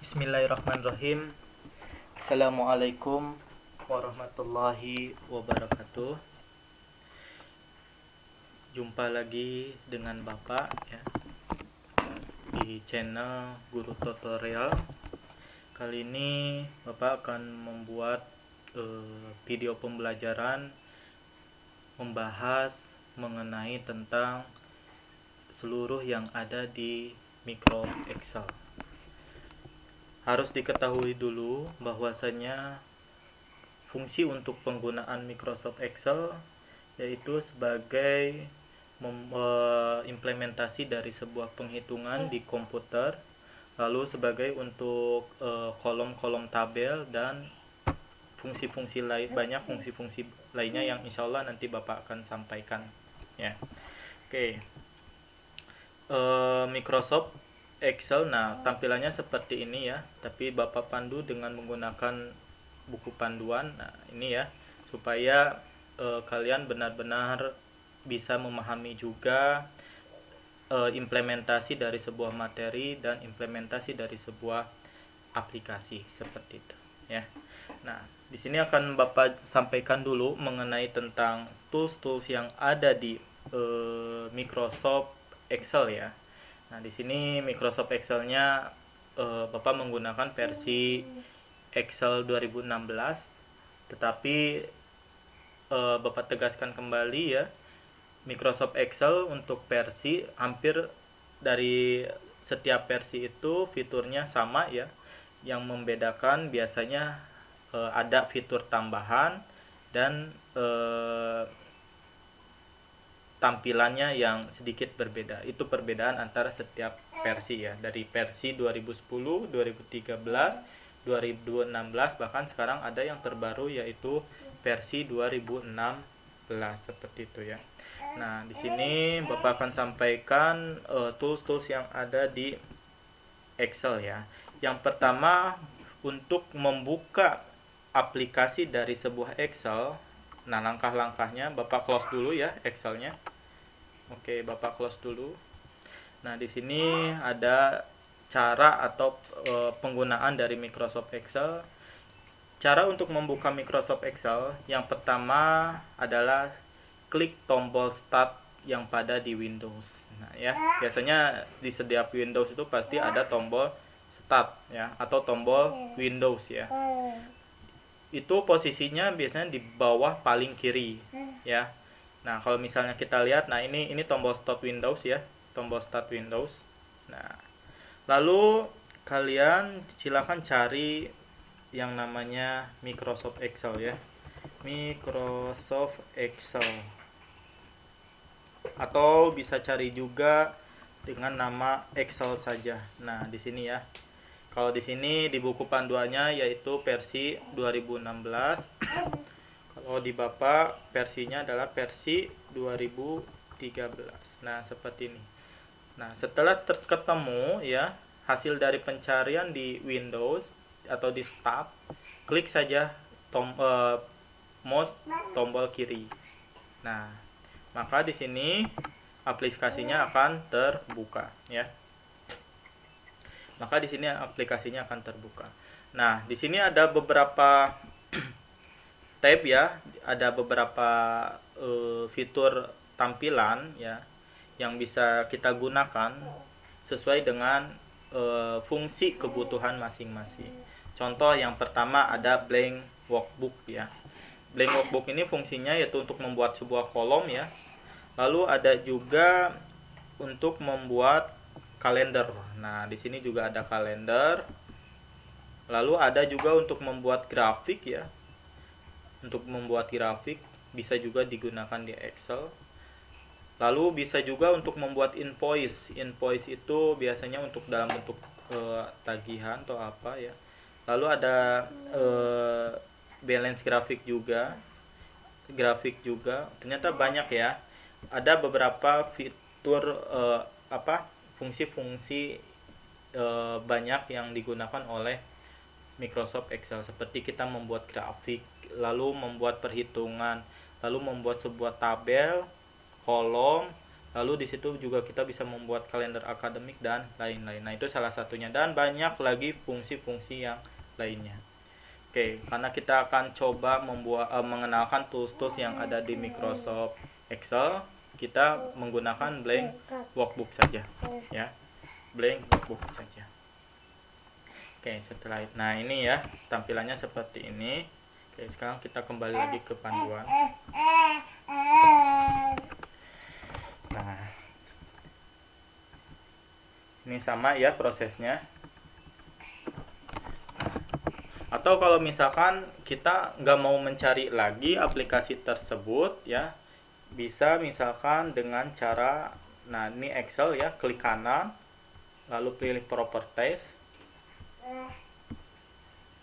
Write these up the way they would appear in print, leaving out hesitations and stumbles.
Bismillahirrahmanirrahim. Assalamualaikum warahmatullahi wabarakatuh. Jumpa lagi dengan Bapak ya di channel Guru Tutorial. Kali ini Bapak akan membuat video pembelajaran membahas mengenai tentang seluruh yang ada di Micro Excel. Harus diketahui dulu bahwasanya fungsi untuk penggunaan Microsoft Excel yaitu sebagai implementasi dari sebuah penghitungan di komputer, lalu sebagai untuk kolom-kolom tabel dan fungsi-fungsi lain, banyak fungsi-fungsi lainnya yang insya Allah nanti Bapak akan sampaikan ya. Oke. Microsoft Excel, nah tampilannya seperti ini ya, tapi Bapak pandu dengan menggunakan buku panduan. Nah ini ya, supaya kalian benar-benar bisa memahami juga implementasi dari sebuah materi dan implementasi dari sebuah aplikasi seperti itu ya. Nah di sini akan Bapak sampaikan dulu mengenai tentang tools-tools yang ada di Microsoft Excel ya. Nah, di sini Microsoft Excel-nya Bapak menggunakan versi Excel 2016, tetapi Bapak tegaskan kembali ya, Microsoft Excel untuk versi hampir dari setiap versi itu fiturnya sama ya. Yang membedakan biasanya ada fitur tambahan dan tampilannya yang sedikit berbeda. Itu perbedaan antara setiap versi ya, dari versi 2010, 2013, 2016, bahkan sekarang ada yang terbaru yaitu versi 2016 seperti itu ya. Nah, di sini Bapak akan sampaikan tools-tools yang ada di Excel ya. Yang pertama, untuk membuka aplikasi dari sebuah Excel, nah langkah-langkahnya Bapak close dulu ya Excelnya. Oke, Bapak close dulu. Nah, di sini ada cara atau penggunaan dari Microsoft Excel. Cara untuk membuka Microsoft Excel yang pertama adalah klik tombol Start yang pada di Windows. Nah, ya, biasanya di setiap Windows itu pasti ada tombol Start ya atau tombol Windows ya. Itu posisinya biasanya di bawah paling kiri ya. Nah, kalau misalnya kita lihat, nah ini tombol Start Windows ya, tombol Start Windows. Nah, lalu kalian silakan cari yang namanya Microsoft Excel ya. Microsoft Excel. Atau bisa cari juga dengan nama Excel saja. Nah, di sini ya. Kalau di sini di buku panduannya yaitu versi 2016. Kalau di Bapak versinya adalah versi 2013. Nah, seperti ini. Nah, setelah ketemu ya hasil dari pencarian di Windows atau di Start, klik saja mouse tombol kiri. Nah, maka di sini aplikasinya akan terbuka ya. Maka di sini aplikasinya akan terbuka. Nah, di sini ada beberapa tab ya, ada beberapa fitur tampilan ya yang bisa kita gunakan sesuai dengan fungsi kebutuhan masing-masing. Contoh yang pertama ada blank workbook ya. Blank workbook ini fungsinya yaitu untuk membuat sebuah kolom ya. Lalu ada juga untuk membuat kalender. Nah, di sini juga ada kalender. Lalu ada juga untuk membuat grafik ya. Untuk membuat grafik bisa juga digunakan di Excel. Lalu bisa juga untuk membuat invoice. Invoice itu biasanya untuk dalam bentuk tagihan atau apa ya. Lalu ada balance grafik juga. Grafik juga. Ternyata banyak ya. Ada beberapa fitur fungsi-fungsi banyak yang digunakan oleh Microsoft Excel, seperti kita membuat grafik, lalu membuat perhitungan, lalu membuat sebuah tabel, kolom, Lalu di situ juga kita bisa membuat kalender akademik dan lain-lain. Nah, itu salah satunya, dan banyak lagi fungsi-fungsi yang lainnya. Oke, karena kita akan coba mengenalkan tools-tools yang ada di Microsoft Excel, kita menggunakan blank workbook saja, ya. Blank workbook saja. Oke, setelah itu, nah ini ya tampilannya seperti ini. Oke, sekarang kita kembali lagi ke panduan. Nah, ini sama ya prosesnya. Atau kalau misalkan kita nggak mau mencari lagi aplikasi tersebut ya, bisa misalkan dengan cara, nah ini Excel ya, klik kanan lalu pilih properties.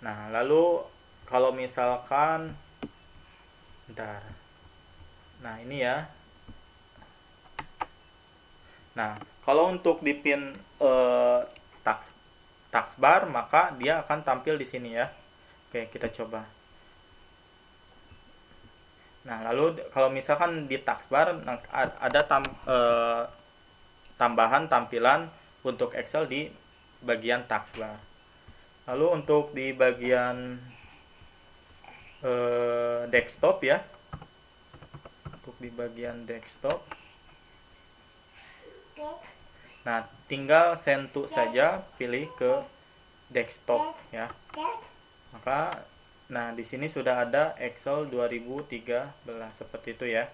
Nah, lalu kalau misalkan bentar, nah ini ya, nah kalau untuk di pin taskbar, maka dia akan tampil di sini ya. Oke, kita coba. Nah, lalu kalau misalkan di taskbar ada tambahan tampilan untuk Excel di bagian taskbar. Lalu untuk di bagian desktop ya, untuk di bagian desktop, nah tinggal send to saja, pilih ke desktop ya. Maka nah di sini sudah ada Excel 2013 seperti itu ya.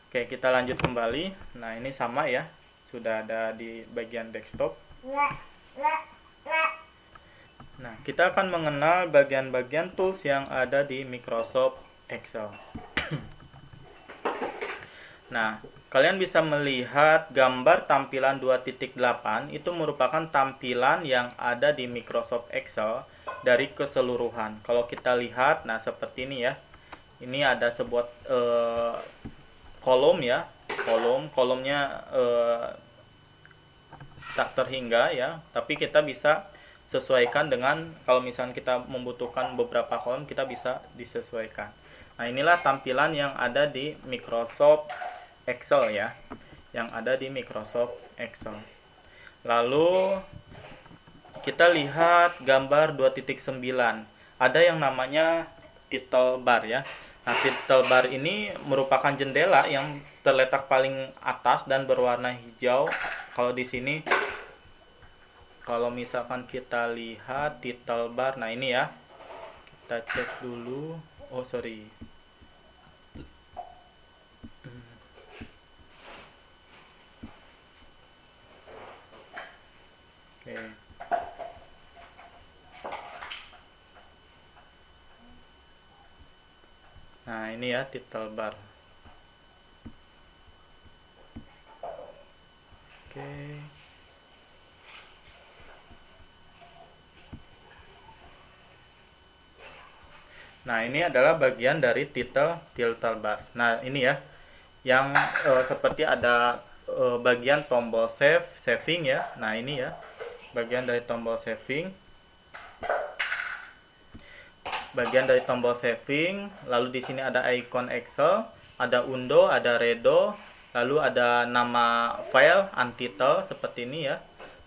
Oke, kita lanjut kembali. Nah, ini sama ya, sudah ada di bagian desktop. Nah, kita akan mengenal bagian-bagian tools yang ada di Microsoft Excel. Nah, kalian bisa melihat gambar tampilan 2.8 itu merupakan tampilan yang ada di Microsoft Excel dari keseluruhan. Kalau kita lihat, nah seperti ini ya. Ini ada sebuah kolom ya. Kolomnya tak terhingga ya, tapi kita bisa sesuaikan dengan, kalau misalnya kita membutuhkan beberapa kolom, kita bisa disesuaikan. Nah, inilah tampilan yang ada di Microsoft Excel ya, yang ada di Microsoft Excel. Lalu kita lihat gambar 2.9, ada yang namanya title bar ya. Nah, title bar ini merupakan jendela yang terletak paling atas dan berwarna hijau. Kalau di sini, kalau misalkan kita lihat title bar, nah ini ya, kita cek dulu. Oh sorry, oke. Nah ini ya title bar. Oke. Nah, ini adalah bagian dari title bar. Nah, ini ya, yang seperti ada bagian tombol saving ya. Nah, ini ya, bagian dari tombol saving. Bagian dari tombol saving, lalu di sini ada icon Excel, ada undo, ada redo, lalu ada nama file untitled seperti ini ya.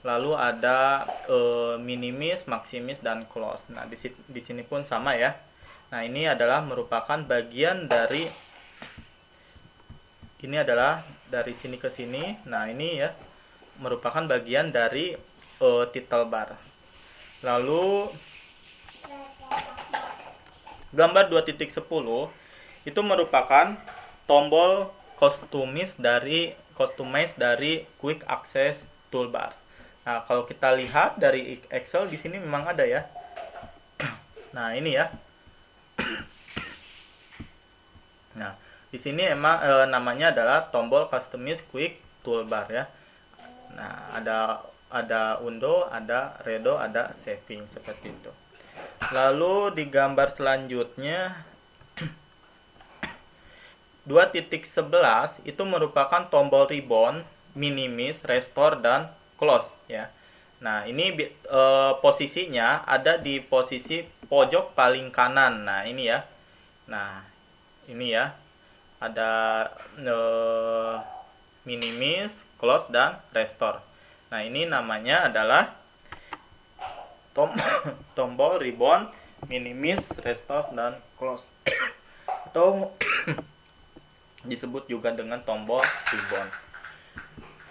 Lalu ada minimis, maximis, dan close. Nah, di sini pun sama ya. Nah, ini adalah merupakan bagian dari, ini adalah dari sini ke sini. Nah, ini ya merupakan bagian dari title bar. Lalu gambar 2.10 itu merupakan tombol customize dari quick access toolbars. Nah, kalau kita lihat dari Excel di sini memang ada ya. Nah, ini ya. Nah, di sini emang namanya adalah tombol customize quick toolbar ya. Nah, ada undo, ada redo, ada saving seperti itu. Lalu di gambar selanjutnya 2.11 itu merupakan tombol ribbon, minimis, restore, dan close ya. Nah, ini posisinya ada di posisi pojok paling kanan. Nah, ini ya. Nah, ini ya. Ada minimis, close, dan restore. Nah, ini namanya adalah tombol rebound, minimis, restore, dan close. Atau disebut juga dengan tombol rebound.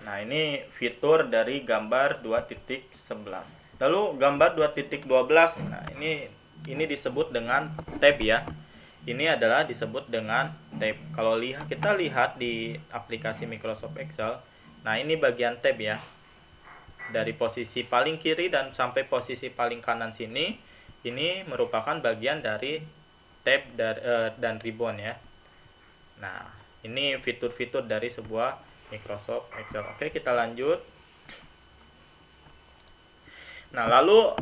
Nah, ini fitur dari gambar 2.11. Lalu gambar 2.12. Nah, ini disebut dengan tab ya. Ini adalah disebut dengan tab. Kalau kita lihat di aplikasi Microsoft Excel, nah ini bagian tab ya. Dari posisi paling kiri dan sampai posisi paling kanan sini, ini merupakan bagian dari tab dan ribbon ya. Nah, ini fitur-fitur dari sebuah Microsoft Excel. Oke, kita lanjut. Nah, lalu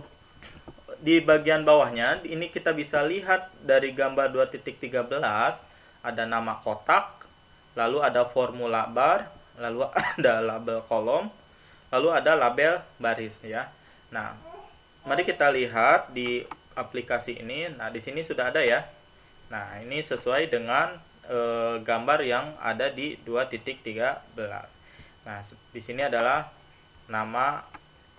di bagian bawahnya ini kita bisa lihat dari gambar 2.13 ada nama kotak, lalu ada formula bar, lalu ada label kolom, lalu ada label baris ya. Nah, mari kita lihat di aplikasi ini. Nah, di sini sudah ada ya. Nah, ini sesuai dengan gambar yang ada di 2.13. Nah, di sini adalah nama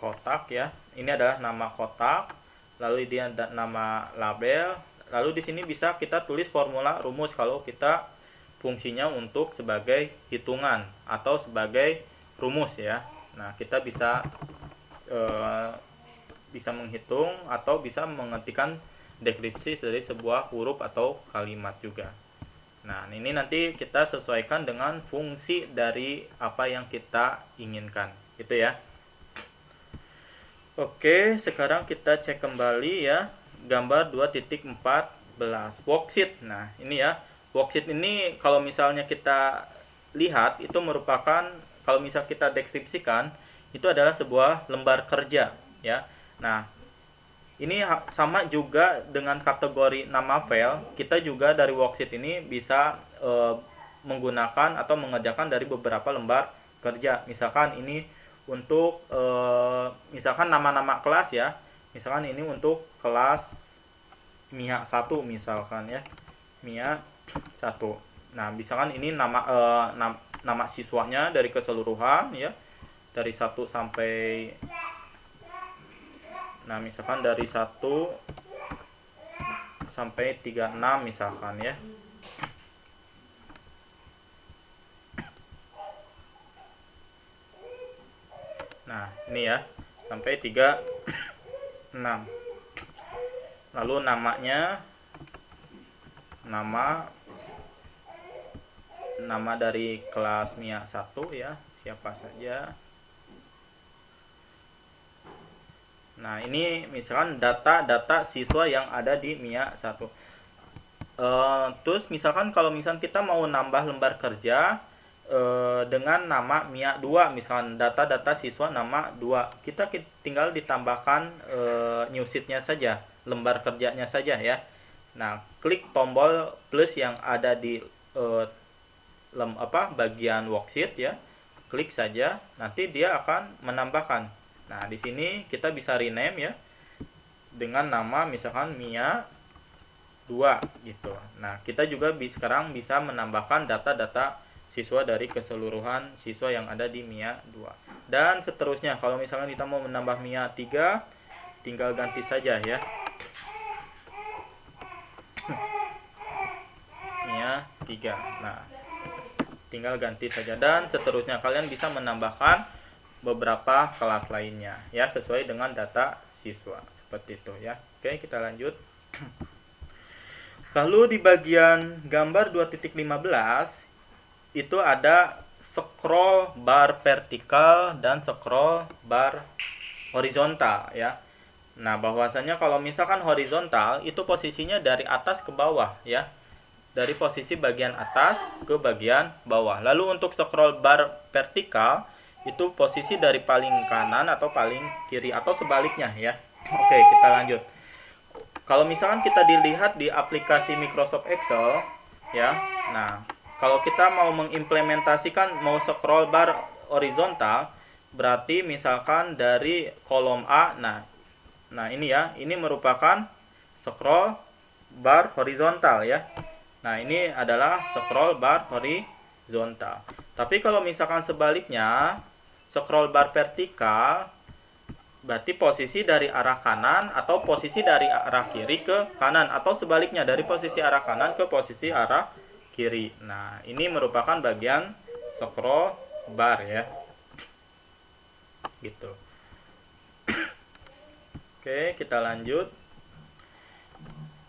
kotak ya. Ini adalah nama kotak, lalu dia ada nama label, lalu di sini bisa kita tulis formula rumus kalau kita fungsinya untuk sebagai hitungan atau sebagai rumus ya. Nah, kita bisa menghitung atau bisa mengetikkan deskripsi dari sebuah huruf atau kalimat juga. Nah, ini nanti kita sesuaikan dengan fungsi dari apa yang kita inginkan, gitu ya. Oke, sekarang kita cek kembali ya gambar 2.14 worksheet. Nah, ini ya. Worksheet ini kalau misalnya kita lihat itu merupakan, kalau misal kita deskripsikan, itu adalah sebuah lembar kerja ya. Nah, ini sama juga dengan kategori nama file. Kita juga dari worksheet ini bisa menggunakan atau mengerjakan dari beberapa lembar kerja. Misalkan ini untuk misalkan nama-nama kelas ya. Misalkan ini untuk kelas MIA 1 misalkan ya. MIA 1. Nah, misalkan ini nama siswanya dari keseluruhan ya. Dari 1 sampai, nah misalkan dari 1 sampai 36 misalkan ya. Nah, ini ya, sampai 36. Lalu namanya, nama dari kelas MIA 1 ya, siapa saja. Nah, ini misalkan data siswa yang ada di MIA 1. Terus misalkan kalau misalkan kita mau nambah lembar kerja dengan nama MIA 2, misalkan data siswa nama 2, kita tinggal ditambahkan new sheet-nya saja, lembar kerjanya saja ya. Nah, klik tombol plus yang ada di bagian worksheet ya, klik saja, nanti dia akan menambahkan. Nah, di sini kita bisa rename ya dengan nama misalkan MIA 2 gitu. Nah, kita juga sekarang bisa menambahkan data siswa dari keseluruhan siswa yang ada di MIA 2. Dan seterusnya, kalau misalkan kita mau menambah MIA 3, tinggal ganti saja ya. MIA 3. Nah, tinggal ganti saja dan seterusnya. Kalian bisa menambahkan beberapa kelas lainnya ya, sesuai dengan data siswa. Seperti itu ya. Oke, kita lanjut. Lalu di bagian gambar 2.15 itu ada scroll bar vertikal dan scroll bar horizontal ya. Nah, bahwasanya kalau misalkan horizontal itu posisinya dari atas ke bawah ya. Dari posisi bagian atas ke bagian bawah. Lalu untuk scroll bar vertikal itu posisi dari paling kanan atau paling kiri atau sebaliknya ya. Oke, kita lanjut. Kalau misalkan kita dilihat di aplikasi Microsoft Excel ya. Nah, kalau kita mau mengimplementasikan mau scroll bar horizontal, berarti misalkan dari kolom A, nah ini ya, ini merupakan scroll bar horizontal ya. Nah, ini adalah scroll bar horizontal. Tapi kalau misalkan sebaliknya, scroll bar vertikal, berarti posisi dari arah kanan atau posisi dari arah kiri ke kanan, atau sebaliknya dari posisi arah kanan ke posisi arah kiri. Nah, ini merupakan bagian scroll bar ya. Gitu. Oke, kita lanjut.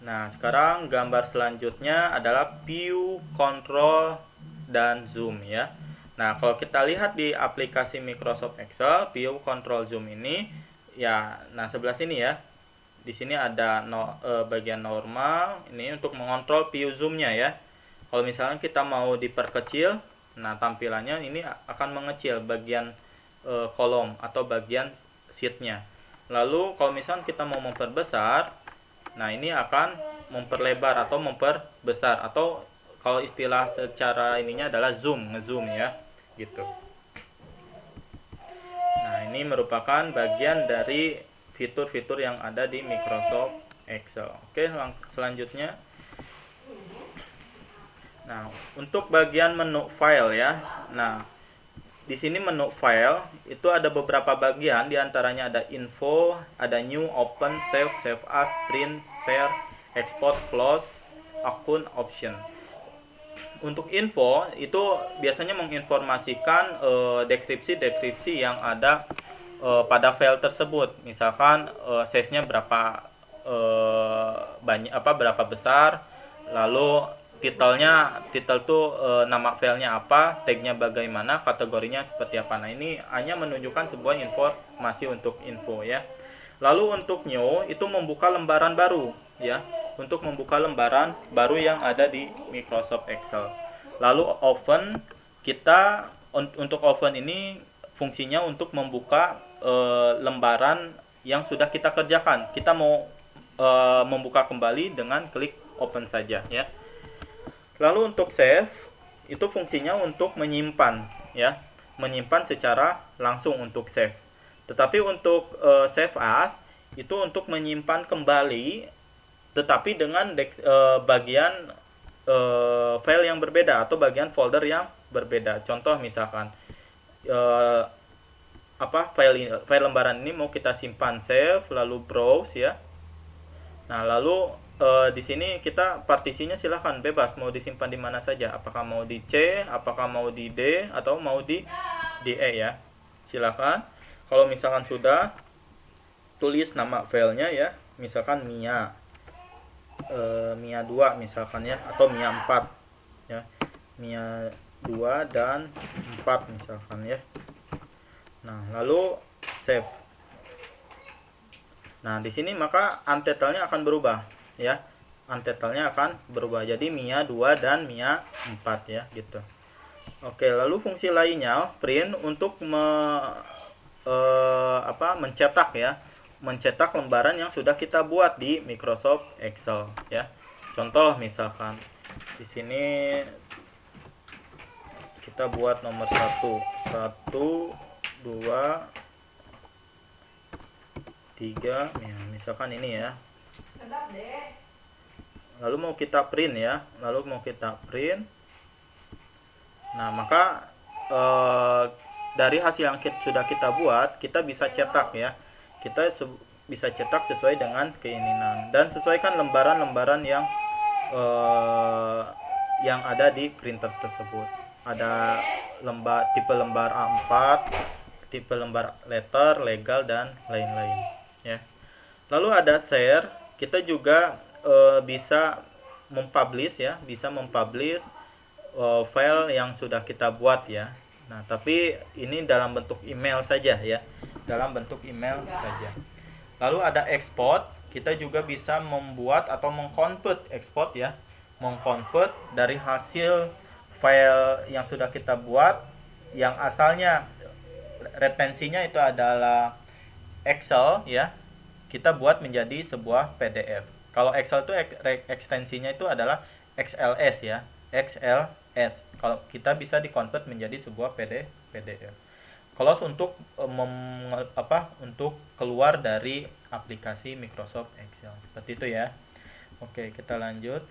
Nah, sekarang gambar selanjutnya adalah view, control, dan zoom ya. Nah, kalau kita lihat di aplikasi Microsoft Excel, view, control, zoom ini ya, nah sebelah sini ya. Di sini ada bagian normal, ini untuk mengontrol view zoom-nya ya. Kalau misalnya kita mau diperkecil, nah tampilannya ini akan mengecil bagian kolom atau bagian sheet-nya. Lalu kalau misalnya kita mau memperbesar, nah ini akan memperlebar atau memperbesar, atau kalau istilah secara ininya adalah zoom, ngezoom ya, gitu. Nah, ini merupakan bagian dari fitur-fitur yang ada di Microsoft Excel. Oke, selanjutnya. Nah, untuk bagian menu file ya. Nah, di sini menu file itu ada beberapa bagian, diantaranya ada info, ada new, open, save, save as, print, share, export, close, akun, option. Untuk info itu biasanya menginformasikan deskripsi-deskripsi yang ada pada file tersebut. Misalkan size-nya berapa banyak, berapa besar, lalu title tuh nama filenya apa, tagnya bagaimana, kategorinya seperti apa. Nah, ini hanya menunjukkan sebuah informasi untuk info ya. Lalu untuk new itu membuka lembaran baru ya, untuk membuka lembaran baru yang ada di Microsoft Excel. Lalu open, kita untuk open ini fungsinya untuk membuka lembaran yang sudah kita kerjakan. Kita mau membuka kembali dengan klik open saja ya. Lalu untuk save itu fungsinya untuk menyimpan ya, menyimpan secara langsung untuk save. Tetapi untuk save as itu untuk menyimpan kembali, tetapi dengan bagian file yang berbeda atau bagian folder yang berbeda. Contoh misalkan file lembaran ini mau kita simpan, save, lalu browse ya. Nah, lalu di sini kita partisinya silahkan bebas mau disimpan di mana saja, apakah mau di C, apakah mau di D, atau mau di E ya, silahkan. Kalau misalkan sudah, tulis nama filenya ya, misalkan Mia 2 misalkan ya, atau Mia 4 ya, Mia 2 dan 4 misalkan ya. Nah, lalu save. Nah, di sini maka untitled-nya akan berubah ya, untitled-nya akan berubah jadi Mia 2 dan Mia 4 ya, gitu. Oke, lalu fungsi lainnya print untuk mencetak ya, mencetak lembaran yang sudah kita buat di Microsoft Excel ya. Contoh misalkan di sini kita buat nomor 1 2 3 ya, misalkan ini ya. Lalu mau kita print ya, nah maka dari hasil yang sudah kita buat, kita bisa cetak ya, kita bisa cetak sesuai dengan keinginan, dan sesuaikan lembaran-lembaran yang ada di printer tersebut. Ada tipe lembar A4, tipe lembar letter, legal, dan lain-lain ya. Lalu ada share, kita juga bisa mempublish ya, file yang sudah kita buat ya. Nah, tapi ini dalam bentuk email saja ya, saja. Lalu ada export, kita juga bisa membuat atau mengconvert export ya, mengconvert dari hasil file yang sudah kita buat, yang asalnya retensinya itu adalah Excel ya, kita buat menjadi sebuah PDF. Kalau Excel itu ekstensinya itu adalah XLS ya, XLS. Kalau kita bisa dikonvert menjadi sebuah PDF. Kalau untuk untuk keluar dari aplikasi Microsoft Excel, seperti itu ya. Oke, kita lanjut.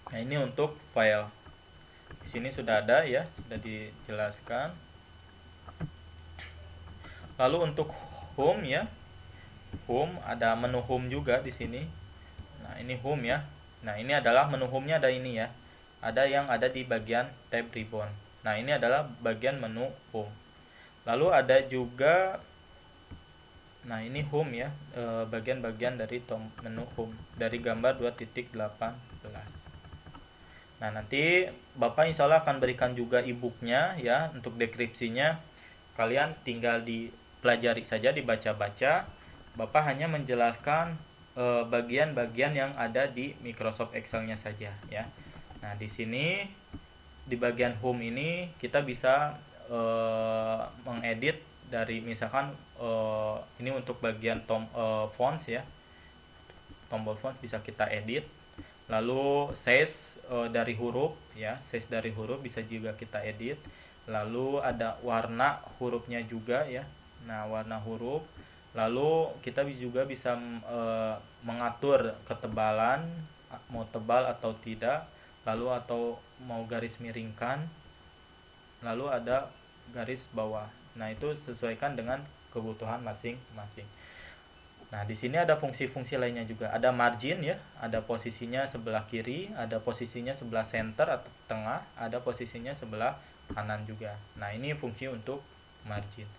Nah, ini untuk file. Di sini sudah ada ya, sudah dijelaskan. Lalu untuk home ya, home ada menu home juga di sini. Nah, ini home ya. Nah, ini adalah menu home-nya ada ini ya. Ada yang ada di bagian tab ribbon. Nah, ini adalah bagian menu home. Lalu ada juga, nah ini home ya, bagian-bagian dari menu home dari gambar 2.18. Nah, nanti Bapak insya Allah akan berikan juga e-booknya ya, untuk deskripsinya. Kalian tinggal dipelajari saja, dibaca-baca. Bapak hanya menjelaskan bagian-bagian yang ada di Microsoft Excel-nya saja ya. Nah, di sini di bagian home ini kita bisa mengedit dari misalkan ini untuk bagian fonts ya, tombol font bisa kita edit. Lalu size dari huruf ya, size dari huruf bisa juga kita edit. Lalu ada warna hurufnya juga ya. Nah, warna huruf. Lalu kita juga bisa mengatur ketebalan, mau tebal atau tidak. Lalu atau mau garis miringkan. Lalu ada garis bawah. Nah, itu sesuaikan dengan kebutuhan masing-masing. Nah, di sini ada fungsi-fungsi lainnya juga. Ada margin ya, ada posisinya sebelah kiri, ada posisinya sebelah center atau tengah, ada posisinya sebelah kanan juga. Nah, ini fungsi untuk margin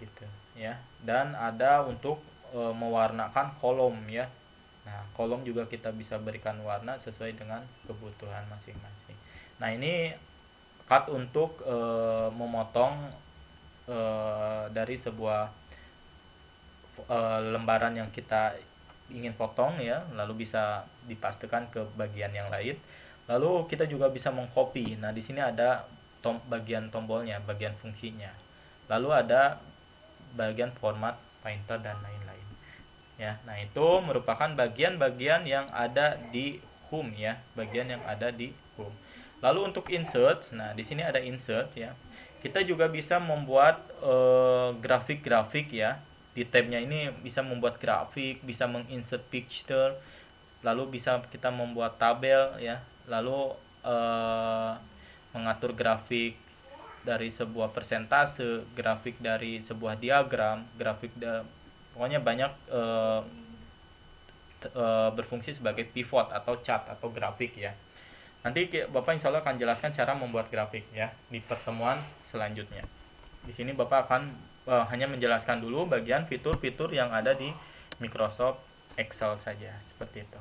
gitu ya. Dan ada untuk mewarnakan kolom ya. Nah, kolom juga kita bisa berikan warna sesuai dengan kebutuhan masing-masing. Nah, ini cut untuk memotong dari sebuah lembaran yang kita ingin potong ya, lalu bisa dipastikan ke bagian yang lain. Lalu kita juga bisa mengcopy. Nah, di sini ada bagian tombolnya, bagian fungsinya. Lalu ada bagian format painter dan lain-lain. Ya, nah itu merupakan bagian-bagian yang ada di home ya, bagian yang ada di home. Lalu untuk insert, nah di sini ada insert ya. Kita juga bisa membuat grafik-grafik ya. Di tabnya ini bisa membuat grafik, bisa menginsert picture, lalu bisa kita membuat tabel ya, lalu mengatur grafik dari sebuah persentase, grafik dari sebuah diagram, pokoknya banyak berfungsi sebagai pivot atau chart atau grafik ya. Nanti Bapak insya Allah akan jelaskan cara membuat grafik ya di pertemuan selanjutnya. Di sini Bapak akan hanya menjelaskan dulu bagian fitur-fitur yang ada di Microsoft Excel saja seperti itu.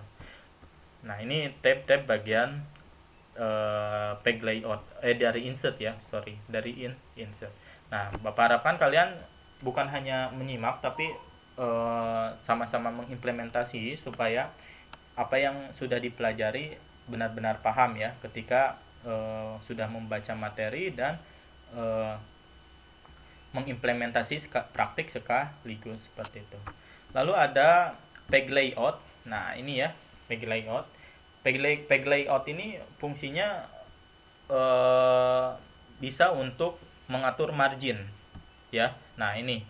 Nah, ini tab-tab bagian page layout dari insert ya, sorry, dari insert. Nah, Bapak harapkan kalian bukan hanya menyimak tapi sama-sama mengimplementasi supaya apa yang sudah dipelajari benar-benar paham ya ketika sudah membaca materi dan mengimplementasi praktik sekaligus seperti itu. Lalu ada page layout. Nah, ini ya, page layout. Page layout ini fungsinya bisa untuk mengatur margin ya. Nah, ini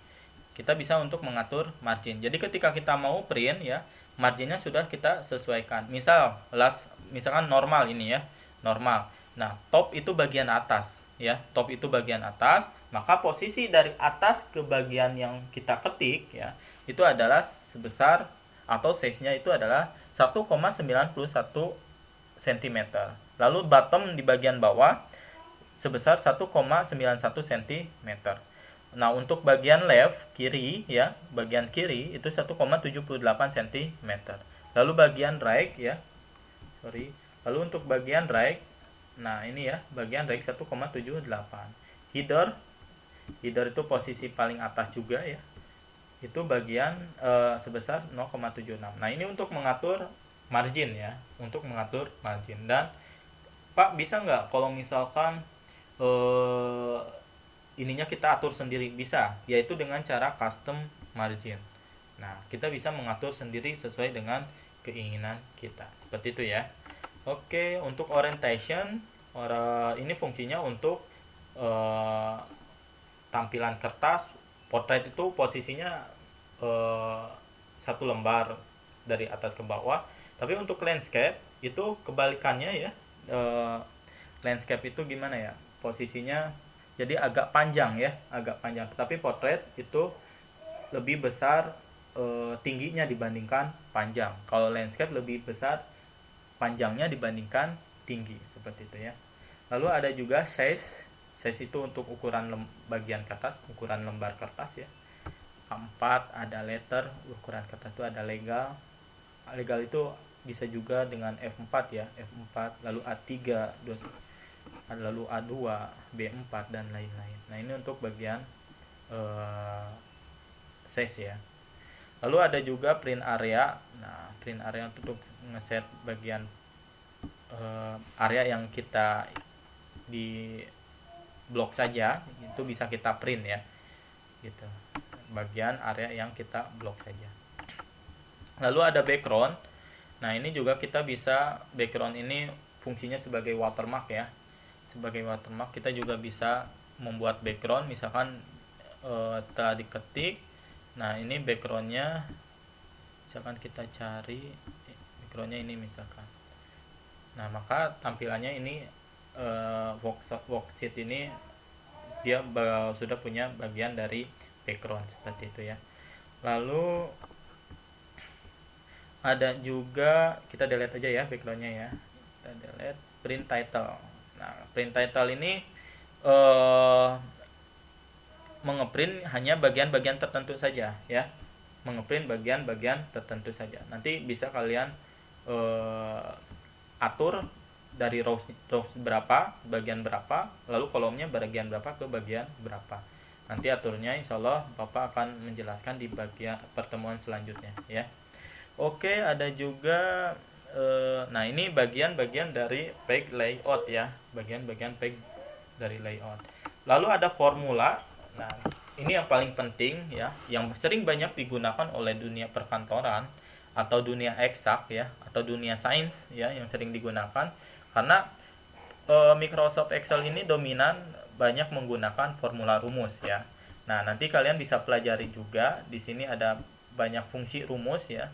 kita bisa untuk mengatur margin. Jadi ketika kita mau print ya, marginnya sudah kita sesuaikan. Misalkan normal ini ya, normal. Nah, top itu bagian atas ya, top itu bagian atas, maka posisi dari atas ke bagian yang kita ketik ya, itu adalah sebesar atau size-nya itu adalah 1,91 cm. Lalu bottom di bagian bawah sebesar 1,91 cm. Nah, untuk bagian left kiri ya, bagian kiri itu 1,78 cm. Lalu bagian right ya. Sorry. Lalu untuk bagian right, nah ini ya, bagian right 1,78. Header itu posisi paling atas juga ya. Itu bagian sebesar 0,76. Nah, ini untuk mengatur margin ya, untuk mengatur margin. Dan Pak, bisa nggak kalau misalkan ininya kita atur sendiri? Bisa, yaitu dengan cara custom margin. Nah, kita bisa mengatur sendiri sesuai dengan keinginan kita. Seperti itu ya. Oke, untuk orientation, ini fungsinya untuk tampilan kertas. Portrait itu posisinya satu lembar dari atas ke bawah. Tapi untuk landscape itu kebalikannya ya. landscape itu gimana ya, posisinya jadi agak panjang ya, agak panjang, tapi potret itu lebih besar tingginya dibandingkan panjang. Kalau landscape lebih besar panjangnya dibandingkan tinggi, seperti itu ya. Lalu ada juga size itu untuk ukuran bagian kertas, ukuran lembar kertas ya. A4 ada letter, ukuran kertas itu ada legal. Legal itu bisa juga dengan F4 ya, F4, lalu A3, lalu A2, B4 dan lain-lain. Nah, ini untuk bagian size ya. Lalu ada juga print area. Nah, print area untuk ngeset bagian area yang kita di blok saja itu bisa kita print ya, gitu. Bagian area yang kita blok saja. Lalu ada background. Nah, ini juga kita bisa, background ini fungsinya sebagai watermark ya. Sebagai watermark kita juga bisa membuat background, misalkan setelah diketik. Nah, ini backgroundnya, misalkan kita cari backgroundnya ini misalkan. Nah, maka tampilannya ini worksheet ini dia sudah punya bagian dari background seperti itu ya. Lalu ada juga, kita delete aja ya backgroundnya ya, kita delete print title. Nah, print title ini mengeprint hanya bagian-bagian tertentu saja ya, mengeprint bagian-bagian tertentu saja. Nanti bisa kalian atur dari rows berapa, bagian berapa, lalu kolomnya bagian berapa ke bagian berapa. Nanti aturnya insya Allah Bapak akan menjelaskan di bagian pertemuan selanjutnya ya. Oke, ada juga nah ini bagian-bagian dari page layout ya, bagian-bagian page dari layout. Lalu ada formula. Nah, ini yang paling penting ya, yang sering banyak digunakan oleh dunia perkantoran atau dunia eksak ya, atau dunia sains ya, yang sering digunakan karena Microsoft Excel ini dominan banyak menggunakan formula rumus ya. Nah, nanti kalian bisa pelajari juga di sini ada banyak fungsi rumus ya.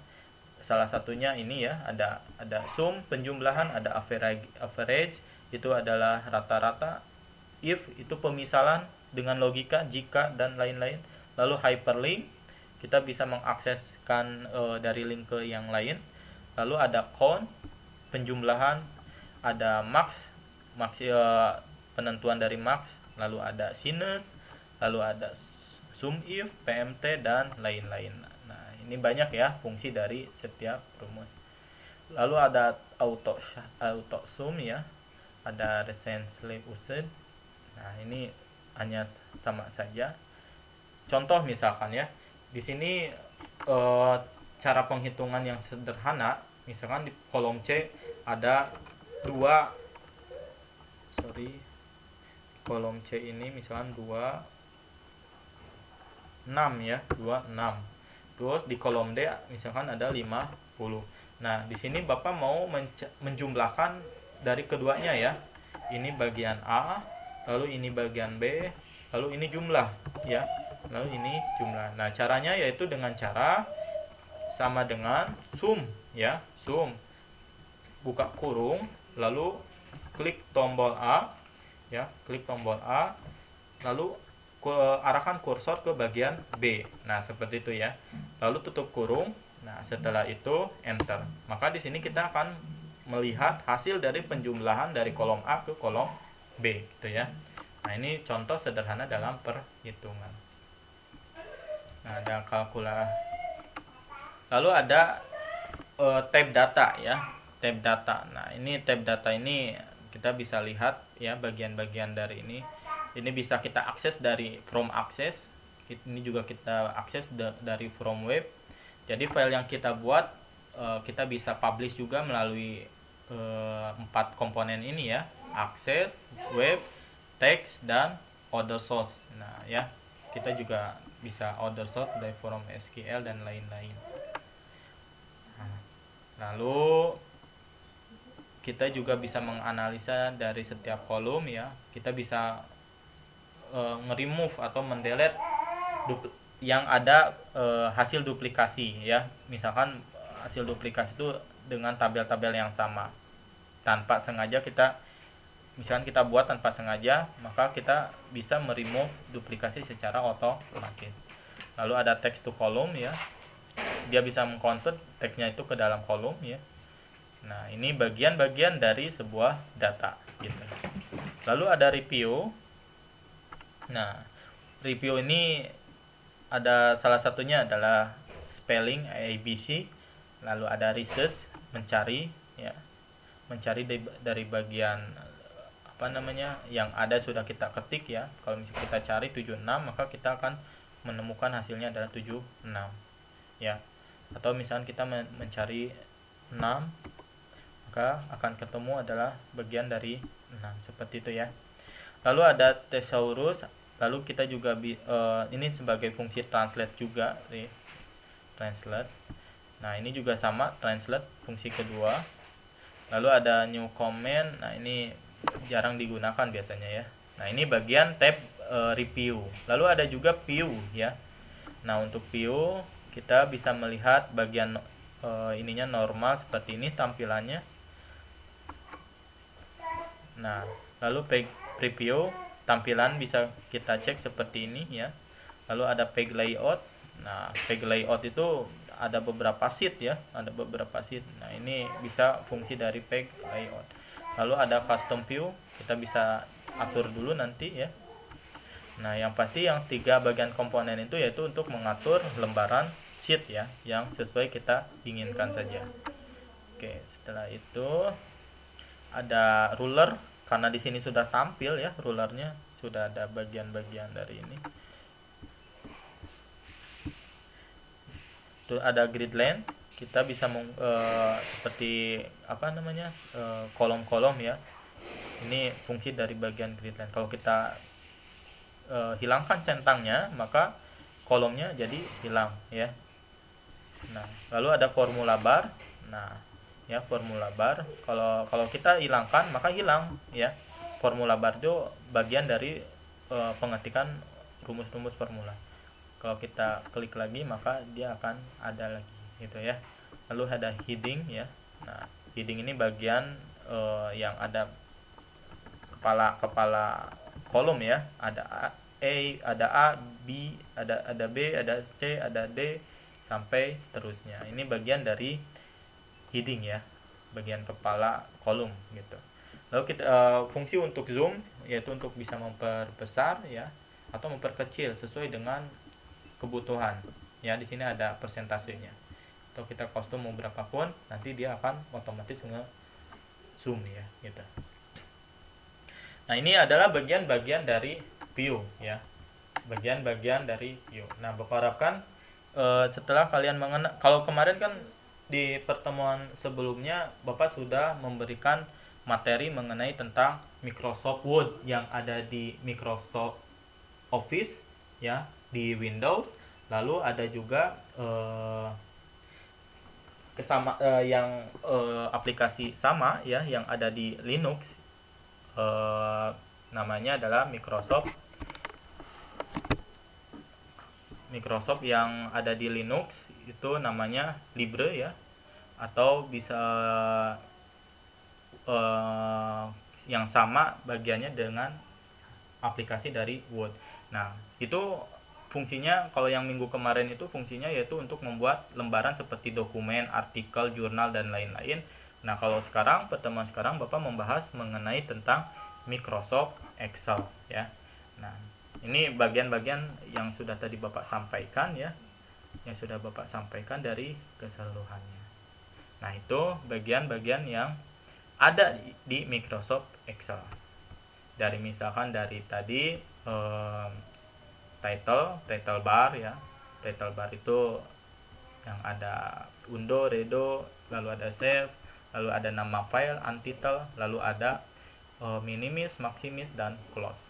Salah satunya ini ya, ada sum penjumlahan, ada average itu adalah rata-rata, if itu pemisalan dengan logika jika dan lain-lain. Lalu hyperlink, kita bisa mengakseskan dari link ke yang lain. Lalu ada count penjumlahan, ada max penentuan dari max, lalu ada sinus, lalu ada sum if, PMT dan lain-lain. Nah, ini banyak ya fungsi dari setiap rumus. Lalu ada auto sum ya, ada recently used. Nah, ini hanya sama saja. Contoh misalkan ya, di sini cara penghitungan yang sederhana, misalkan di kolom C ada kolom C ini misalkan 26 ya, 26. Terus di kolom D misalkan ada 50. Nah, di sini Bapak mau menjumlahkan dari keduanya ya. Ini bagian A, lalu ini bagian B, lalu ini jumlah ya. Lalu ini jumlah. Nah, caranya yaitu dengan cara sama dengan sum ya, sum. Buka kurung, lalu klik tombol A ya, klik tombol A, lalu arahkan kursor ke bagian B. Nah, seperti itu ya. Lalu tutup kurung. Nah, setelah itu enter. Maka di sini kita akan melihat hasil dari penjumlahan dari kolom A ke kolom B gitu ya. Nah, ini contoh sederhana dalam perhitungan. Nah, ada kalkulator. Lalu ada tab data ya, tab data. Nah, ini tab data ini kita bisa lihat ya bagian-bagian dari ini. Ini bisa kita akses dari from access. Ini juga kita akses dari from web. Jadi file yang kita buat kita bisa publish juga melalui 4 komponen ini ya, access, web, text, dan order source. Nah ya, kita juga bisa order source dari from SQL dan lain-lain. Nah, lalu kita juga bisa menganalisa dari setiap kolom ya. Kita bisa nge-remove atau mendelete yang ada hasil duplikasi ya. Misalkan hasil duplikasi itu dengan tabel-tabel yang sama, tanpa sengaja kita misalkan kita buat tanpa sengaja, maka kita bisa meremove duplikasi secara otomatis. Lalu ada text to column ya, dia bisa mengconvert teksnya itu ke dalam kolom ya. Nah, ini bagian-bagian dari sebuah data gitu. Lalu ada review. Nah, review ini ada salah satunya adalah spelling ABC, lalu ada research, mencari ya, mencari dari bagian apa namanya yang ada sudah kita ketik ya. Kalau misalnya kita cari 76, maka kita akan menemukan hasilnya adalah 76 ya. Atau misalnya kita mencari 6, maka akan ketemu adalah bagian dari 6 seperti itu ya. Lalu ada thesaurus, lalu kita juga ini sebagai fungsi translate juga nih, translate. Nah, ini juga sama, translate fungsi kedua. Lalu ada new comment. Nah, ini jarang digunakan biasanya ya. Nah, ini bagian tab review. Lalu ada juga view ya. Nah, untuk view kita bisa melihat bagian ininya normal seperti ini tampilannya. Nah, lalu page preview, tampilan bisa kita cek seperti ini ya. Lalu ada page layout. Nah, page layout itu ada beberapa sheet ya, ada beberapa sheet. Nah, ini bisa fungsi dari page layout. Lalu ada custom view, kita bisa atur dulu nanti ya. Nah, yang pasti yang 3 bagian komponen itu yaitu untuk mengatur lembaran sheet ya, yang sesuai kita inginkan saja. Oke, setelah itu ada ruler, karena di sini sudah tampil ya rulernya, sudah ada bagian-bagian dari ini. Itu ada grid line, kita bisa seperti apa namanya kolom-kolom ya. Ini fungsi dari bagian grid line. Kalau kita hilangkan centangnya, maka kolomnya jadi hilang ya. Nah, lalu ada formula bar. Nah, ya formula bar, kalau kita hilangkan maka hilang ya. Formula bar itu bagian dari pengetikan rumus-rumus formula. Kalau kita klik lagi maka dia akan ada lagi gitu ya. Lalu ada heading ya. Nah, heading ini bagian yang ada kepala kolom ya. Ada A, B, ada B, ada C, ada D sampai seterusnya. Ini bagian dari heading ya, bagian kepala kolom gitu. Lalu kita fungsi untuk zoom yaitu untuk bisa memperbesar ya atau memperkecil sesuai dengan kebutuhan. Ya, di sini ada persentasenya. Atau kita custom mau berapapun, nanti dia akan otomatis nge-zoom ya gitu. Nah, ini adalah bagian-bagian dari view ya. Bagian-bagian dari view. Nah, Bapak harapkan setelah kalian kalau kemarin kan di pertemuan sebelumnya Bapak sudah memberikan materi mengenai tentang Microsoft Word yang ada di Microsoft Office ya, di Windows. Lalu ada juga yang aplikasi sama ya yang ada di Linux, namanya adalah Microsoft yang ada di Linux itu namanya Libre ya, atau bisa yang sama bagiannya dengan aplikasi dari Word. Nah, itu fungsinya kalau yang minggu kemarin itu fungsinya yaitu untuk membuat lembaran seperti dokumen, artikel, jurnal dan lain-lain. Nah, kalau sekarang pertemuan sekarang Bapak membahas mengenai tentang Microsoft Excel ya. Nah, ini bagian-bagian yang sudah tadi Bapak sampaikan ya, yang sudah Bapak sampaikan dari keseluruhannya. Nah, itu bagian-bagian yang ada di Microsoft Excel. Dari misalkan dari tadi title bar ya. Title bar itu yang ada undo, redo, lalu ada save, lalu ada nama file, untitled, lalu ada minimis, maximis, dan close.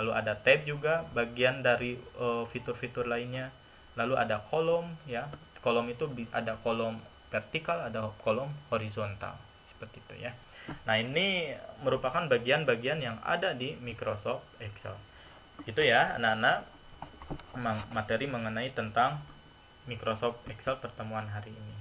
Lalu ada tab juga, bagian dari fitur-fitur lainnya. Lalu ada kolom ya. Kolom itu ada kolom vertikal, ada kolom horizontal seperti itu ya. Nah, ini merupakan bagian-bagian yang ada di Microsoft Excel. Itu ya anak-anak, materi mengenai tentang Microsoft Excel pertemuan hari ini.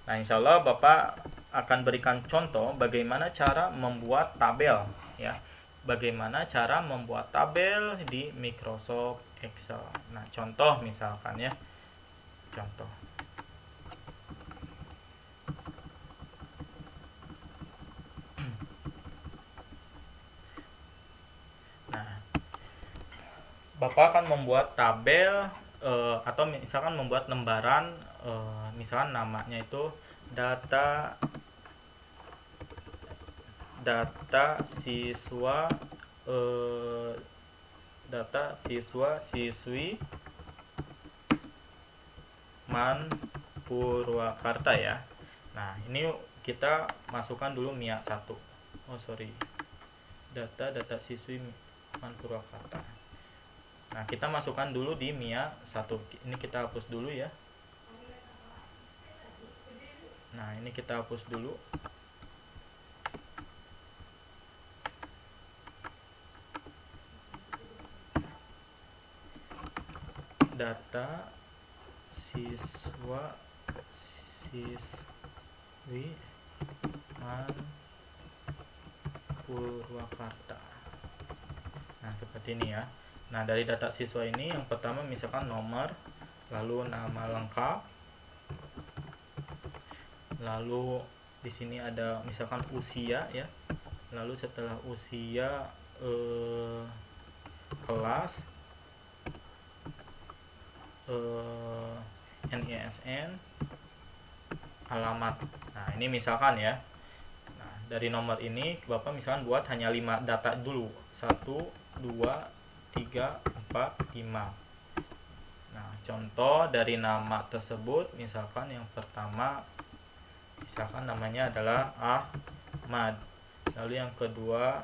Nah, insya Allah Bapak akan berikan contoh bagaimana cara membuat tabel ya. bagaimana cara membuat tabel di Microsoft Excel. Nah, contoh misalkan ya. Contoh. Nah, Bapak akan membuat tabel atau misalkan membuat lembaran, misalkan namanya itu data siswa, data siswa siswi Man Purwakarta ya. Nah, ini kita masukkan dulu MIA 1. Oh, sorry. Data siswi Man Purwakarta. Nah, kita masukkan dulu di MIA 1. Ini kita hapus dulu ya. Nah, ini kita hapus dulu. Data siswa siswi Man Purwakarta. Nah, seperti ini ya. Nah, dari data siswa ini yang pertama misalkan nomor, lalu nama lengkap, lalu di sini ada misalkan usia ya. Lalu setelah usia kelas, NISN, alamat. Nah, ini misalkan ya. Nah, dari nomor ini Bapak misalkan buat hanya 5 data dulu. 1 2 3 4 5. Nah, contoh dari nama tersebut misalkan yang pertama misalkan namanya adalah Ahmad. Lalu yang kedua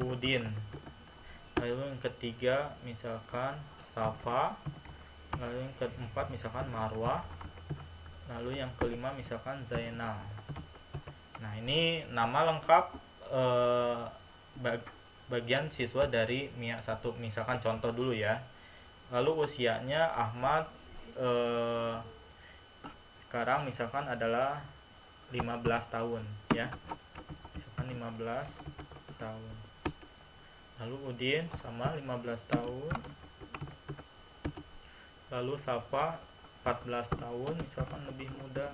Udin. Lalu yang ketiga misalkan Safa. Lalu yang keempat misalkan Marwah. Lalu yang kelima misalkan Zainal. Nah, ini nama lengkap bagian siswa dari MIA 1. Misalkan contoh dulu ya. Lalu usianya Ahmad sekarang misalkan adalah 15 tahun ya. Misalkan 15 tahun. Lalu Udin sama 15 tahun. Lalu Safa 14 tahun, misalkan lebih muda.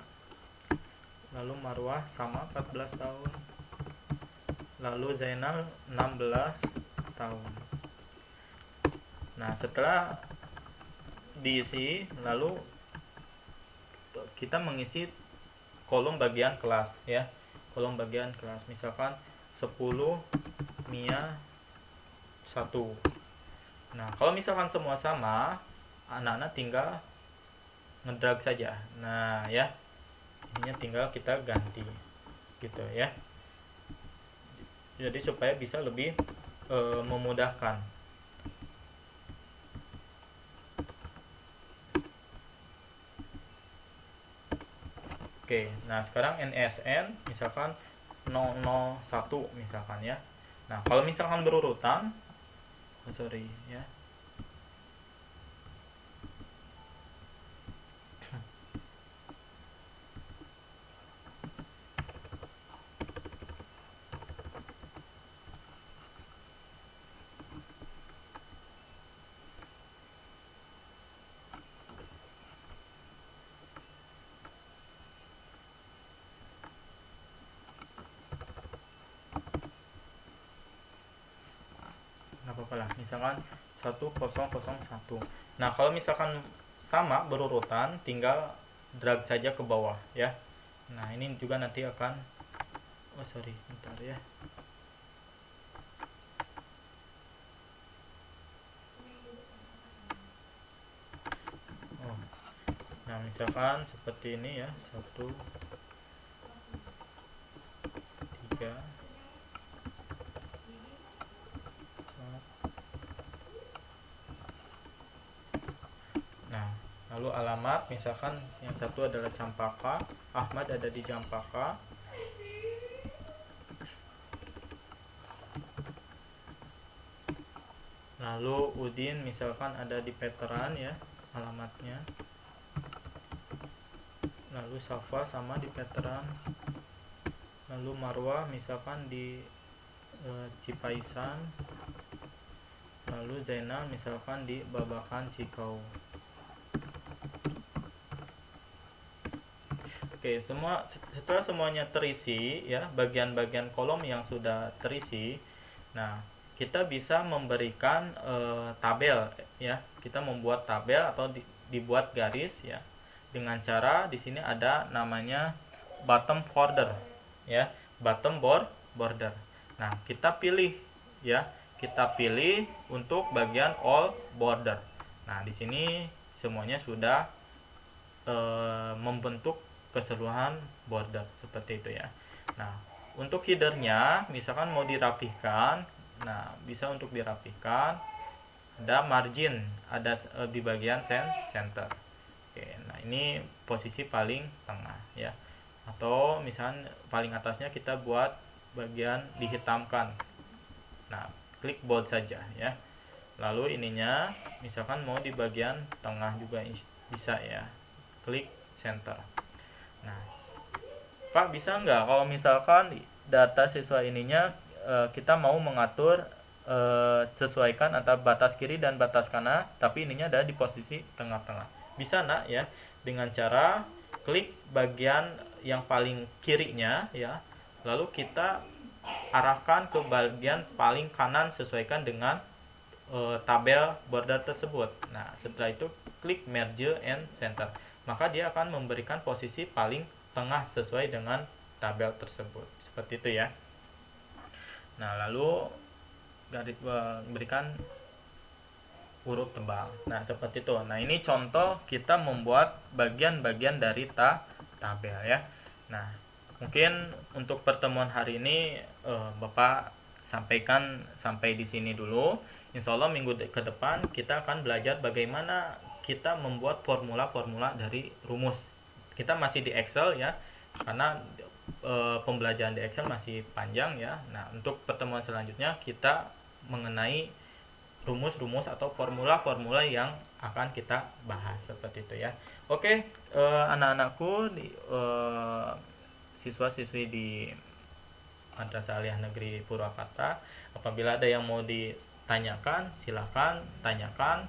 Lalu Marwah sama 14 tahun. Lalu Zainal 16 tahun. Nah, setelah diisi, lalu kita mengisi kolom bagian kelas ya. Kolom bagian kelas misalkan 10 MIA 1. Nah, kalau misalkan semua sama, anak-anak tinggal ngedrag saja. Nah, ya. Ininya tinggal kita ganti. Gitu ya. Jadi supaya bisa lebih memudahkan. Oke, nah sekarang NSN misalkan 001 misalkan ya. Nah, kalau misalkan berurutan, sorry ya. Apa-apa lah, misalkan 1001. Nah, kalau misalkan sama berurutan, tinggal drag saja ke bawah ya. Nah, ini juga nanti akan, oh sorry, bentar ya. Oh, nah misalkan seperti ini ya, 1 3 Nah, lalu alamat misalkan yang satu adalah Campaka, Ahmad ada di Campaka. Lalu Udin misalkan ada di Veteran ya, alamatnya. Lalu Safa sama di Veteran. Lalu Marwah misalkan di Cipaisan, lalu Zainal misalkan di Babakan Cikau. Oke, setelah semuanya terisi ya, bagian-bagian kolom yang sudah terisi, nah kita bisa memberikan tabel ya. Kita membuat tabel atau dibuat garis ya, dengan cara di sini ada namanya bottom border ya, border. Nah, kita pilih ya, kita pilih untuk bagian all border. Nah, di sini semuanya sudah membentuk keseluruhan border seperti itu ya. Nah, untuk headernya misalkan mau dirapihkan, nah bisa untuk dirapihkan, ada margin, ada di bagian center. Oke, nah ini posisi paling tengah ya. Atau misalkan paling atasnya kita buat bagian dihitamkan. Nah, klik bold saja ya. Lalu ininya misalkan mau di bagian tengah juga bisa ya. Klik center. Nah, Pak bisa nggak kalau misalkan data siswa ininya kita mau mengatur sesuaikan antara batas kiri dan batas kanan, tapi ininya ada di posisi tengah-tengah. Bisa nak ya, dengan cara klik bagian yang paling kirinya ya, lalu kita arahkan ke bagian paling kanan sesuaikan dengan tabel border tersebut. Nah, setelah itu klik merge and center. Maka dia akan memberikan posisi paling tengah sesuai dengan tabel tersebut. Seperti itu ya. Nah, lalu garis berikan huruf tebal. Nah, seperti itu. Nah, ini contoh kita membuat bagian-bagian dari tabel ya. Nah, mungkin untuk pertemuan hari ini Bapak sampaikan sampai di sini dulu. Insya Allah minggu ke depan kita akan belajar bagaimana kita membuat formula-formula dari rumus. Kita masih di Excel ya, karena pembelajaran di Excel masih panjang ya. Nah, untuk pertemuan selanjutnya kita mengenai rumus-rumus atau formula-formula yang akan kita bahas seperti itu ya. Oke, anak-anakku, siswa-siswi di Madrasah Aliyah Negeri Purwakarta, apabila ada yang mau ditanyakan silahkan tanyakan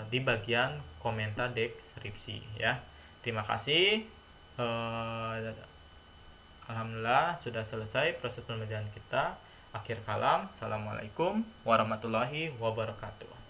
di bagian komentar deskripsi ya. Terima kasih. Alhamdulillah sudah selesai proses pembelajaran kita. Akhir kalam, assalamualaikum warahmatullahi wabarakatuh.